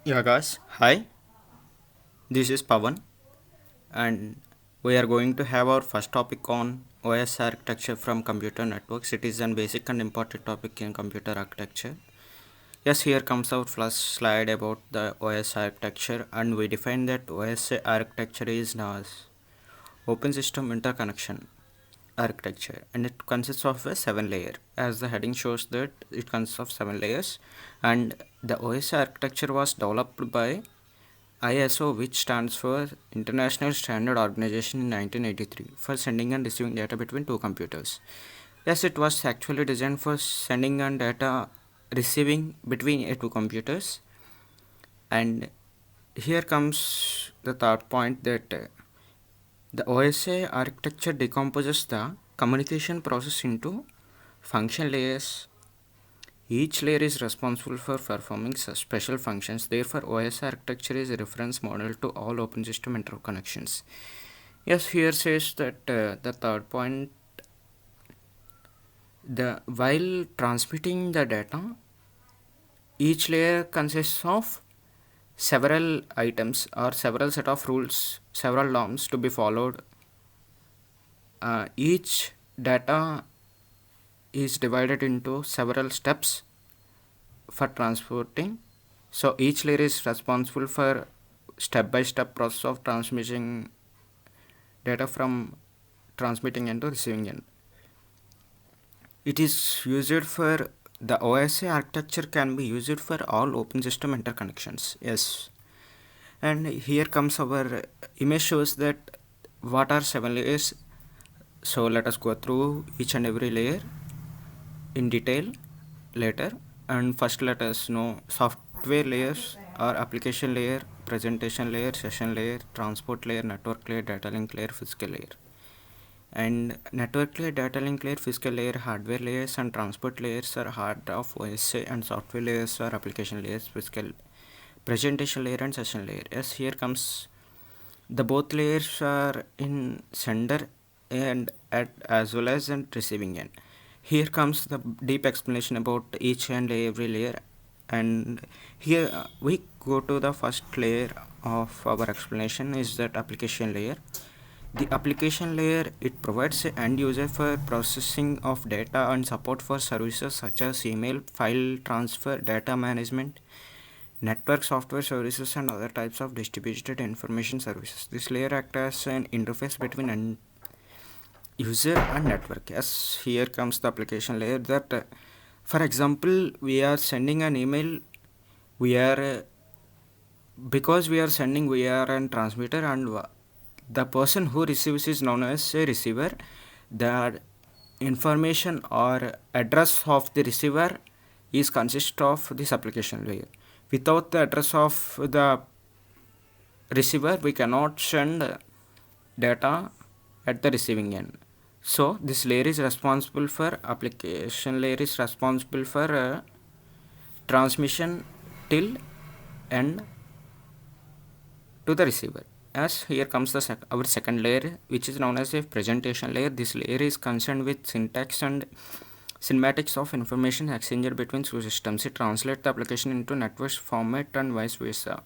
Yeah, guys. Hi, this is Pavan, and we are going to have our first topic on OS architecture from computer networks. It is a basic and important topic in computer architecture. Yes, here comes our first slide about the OS architecture, and we define that OS architecture is known as Open System Interconnection architecture, and it consists of a seven layer. As the heading shows that it consists of seven layers, and the OS architecture was developed by ISO, which stands for International Standard Organization, in 1983 for sending and receiving data between two computers. Yes, it was actually designed for sending and data receiving between two computers. And here comes the third point that the OSA architecture decomposes the communication process into function layers. Each layer is responsible for performing special functions. Therefore, OS architecture is a reference model to all open system interconnections. Yes, here says that the third point, the while transmitting the data, each layer consists of several items or several set of rules, several norms to be followed. Each data is divided into several steps for transporting. So each layer is responsible for step-by-step process of transmitting data from transmitting end to receiving end. It is used for the OSA architecture can be used for all open system interconnections. Yes, and here comes our image shows that what are seven layers. So let us go through each and every layer in detail later. And first let us know software layers or application layer, presentation layer, session layer, transport layer, network layer, data link layer, physical layer. And network layer, data link layer, physical layer, hardware layers and transport layers are hard of OSA, and software layers are application layers, physical presentation layer and session layer. Yes, here comes the both layers are in sender and at as well as in receiving end. Here comes the deep explanation about each and every layer, and here we go to the first layer of our explanation is that application layer. The application layer, it provides an end user for processing of data and support for services such as email, file transfer, data management, network software services and other types of distributed information services. This layer acts as an interface between end user and network. Yes, here comes the application layer that for example we are sending an email, we are because we are sending, we are a transmitter, and the person who receives is known as a receiver. The information or address of the receiver is consist of this application layer. Without the address of the receiver, we cannot send data at the receiving end. So this layer is responsible for application layer is responsible for transmission till end to the receiver. As here comes the our second layer, which is known as a presentation layer. This layer is concerned with syntax and cinematics of information exchanged between two systems. It translates the application into network format and vice versa.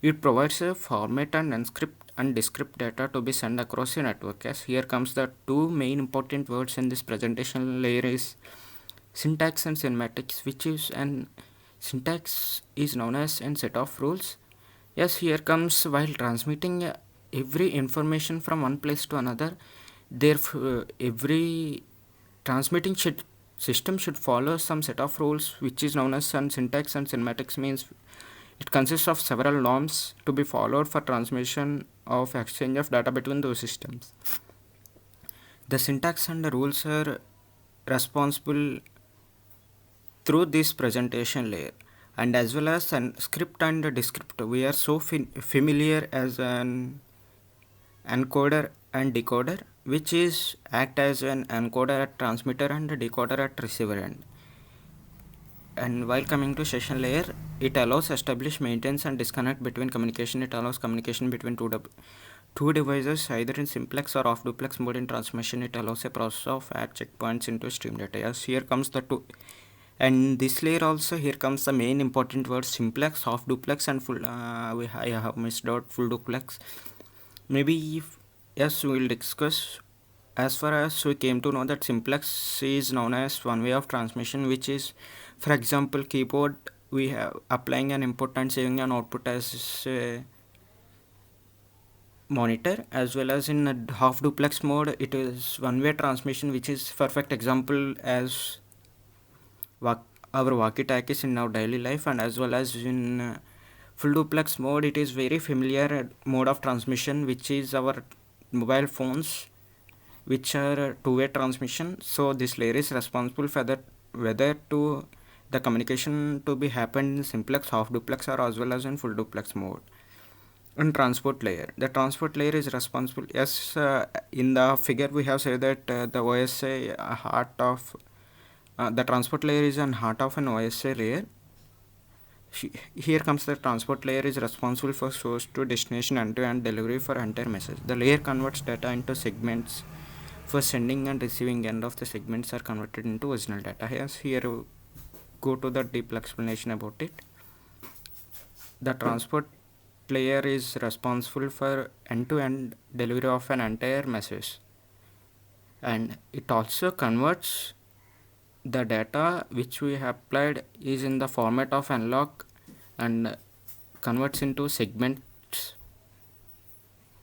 It provides a format and encrypt and decrypt data to be sent across a network. As here comes the two main important words in this presentation layer is syntax and cinematics, which is an syntax is known as a set of rules. Yes, here comes while transmitting every information from one place to another, therefore every transmitting system should follow some set of rules, which is known as syntax, and cinematics means it consists of several norms to be followed for transmission of exchange of data between those systems. The syntax and the rules are responsible through this presentation layer, and as well as an script and a descriptor. We are so familiar as an encoder and decoder, which is act as an encoder at transmitter and a decoder at receiver end. And while coming to session layer, it allows establish, maintains and disconnect between communication. It allows communication between two devices either in simplex or off duplex mode. In transmission, it allows a process of add checkpoints into stream data. Yes, here comes the two And this layer also, here comes the main important words: simplex, half duplex, and full. I have missed out full duplex. Maybe if, yes, we will discuss. As far as we came to know that simplex is known as one way of transmission, which is, for example, keyboard, we have applying an input and saving an output as a monitor, as well as in a half duplex mode it is one way transmission, which is perfect example as our walkie-talkies in our daily life, and as well as in full duplex mode it is very familiar mode of transmission, which is our mobile phones, which are two-way transmission. So this layer is responsible for that, whether to the communication to be happened in simplex, half duplex, or as well as in full duplex mode. And transport layer, the transport layer is responsible, yes, in the figure we have said that the OSA heart of the transport layer is an heart of an OSA layer. Here comes the transport layer is responsible for source to destination end-to-end delivery for entire message. The layer converts data into segments for sending and receiving end of the segments are converted into original data. Yes, here go to the deep explanation about it. The transport layer is responsible for end-to-end delivery of an entire message, and it also converts the data which we have applied is in the format of analog and converts into segments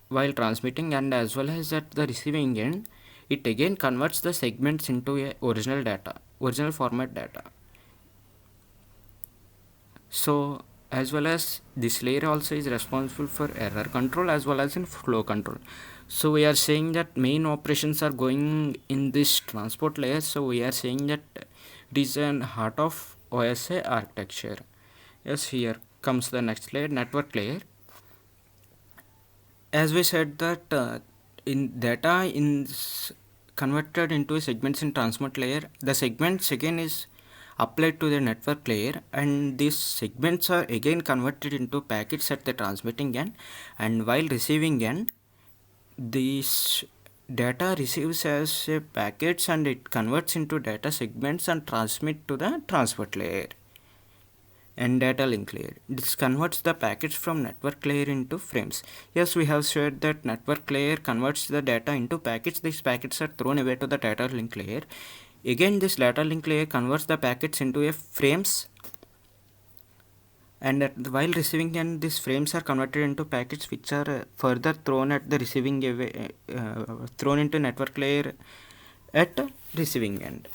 while transmitting, and as well as at the receiving end it again converts the segments into a original format data. So as well as this layer also is responsible for error control as well as in flow control. So we are saying that main operations are going in this transport layer, so we are saying that it is an heart of OSA architecture. Yes, here comes the next layer, network layer. As we said that in data in converted into segments in transport layer, the segments again is applied to the network layer, and these segments are again converted into packets at the transmitting end, and while receiving end this data receives as packets and it converts into data segments and transmit to the transport layer and data link layer. This converts the packets from network layer into frames. Yes, we have said that network layer converts the data into packets. These packets are thrown away to the data link layer. Again, this data link layer converts the packets into a frames, and while receiving end these frames are converted into packets which are further thrown at the receiving thrown into network layer at receiving end.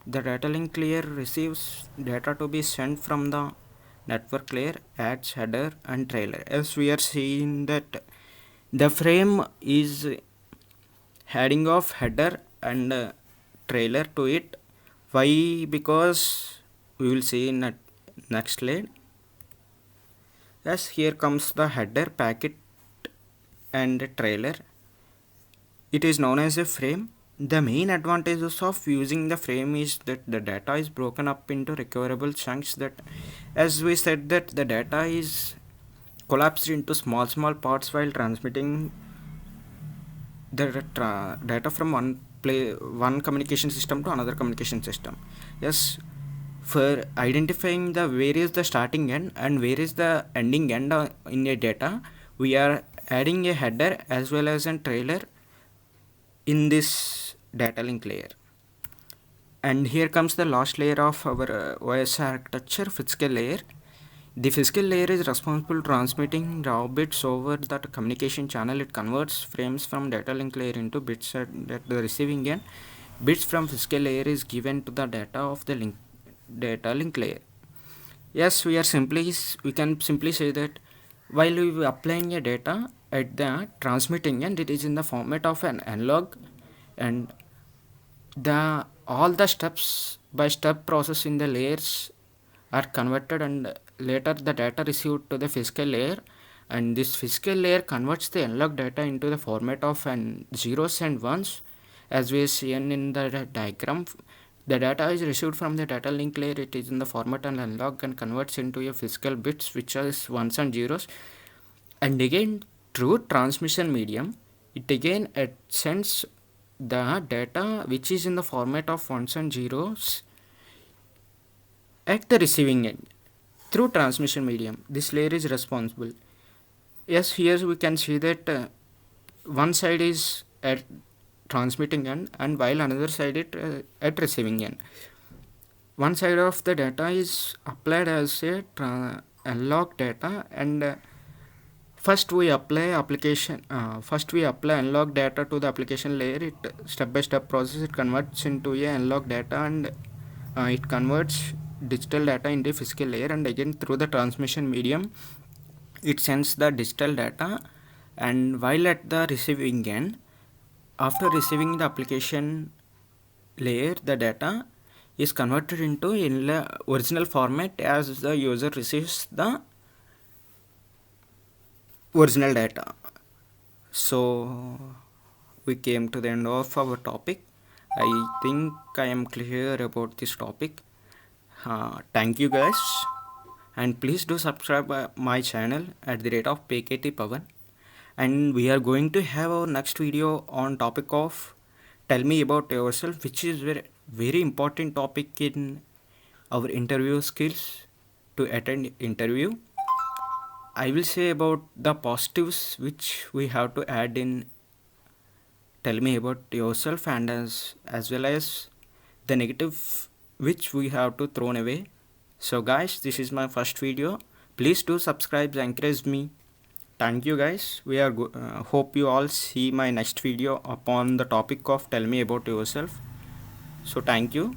The data link layer receives data to be sent from the network layer, adds header and trailer. As we are seeing that the frame is heading of header and trailer to it. Why? Because we will see in next slide. Yes, here comes the header, packet and trailer. It is known as a frame. The main advantages of using the frame is that the data is broken up into recoverable chunks, that as we said that the data is collapsed into small parts while transmitting the data from one communication system to another communication system. Yes, for identifying the where is the starting end and where is the ending end in a data, we are adding a header as well as a trailer in this data link layer. And here comes the last layer of our OS architecture, physical layer. The physical layer is responsible for transmitting raw bits over that communication channel. It converts frames from data link layer into bits at the receiving end. Bits from physical layer is given to the data of the data link layer. Yes, we can simply say that while we are applying a data at the transmitting end, it is in the format of an analog, and all the steps by step process in the layers are converted, and later the data received to the physical layer, and this physical layer converts the analog data into the format of an zeros and ones, as we see in the diagram. The data is received from the data link layer, it is in the format and analog and converts into a physical bits which is ones and zeros, and again through transmission medium it again sends the data which is in the format of ones and zeros At the receiving end, through transmission medium, this layer is responsible. Yes, here we can see that one side is at transmitting end, and while another side it at receiving end. One side of the data is applied as a analog data, and first we apply analog data to the application layer. It step by step process, it converts into a analog data, and it converts digital data into physical layer, and again through the transmission medium it sends the digital data. And while at the receiving end, after receiving the application layer, the data is converted into original format as the user receives the original data. So we came to the end of our topic. I think I am clear about this topic. Thank you guys, and please do subscribe my channel at the rate of PKT Pavan. And we are going to have our next video on topic of tell me about yourself, which is very important topic in our interview skills to attend interview. I will say about the positives which we have to add in tell me about yourself, and as well as the negative which we have to throw away. So guys, this is my first video. Please do subscribe and encourage me. Thank you guys. We are hope you all see my next video upon the topic of tell me about yourself. So thank you.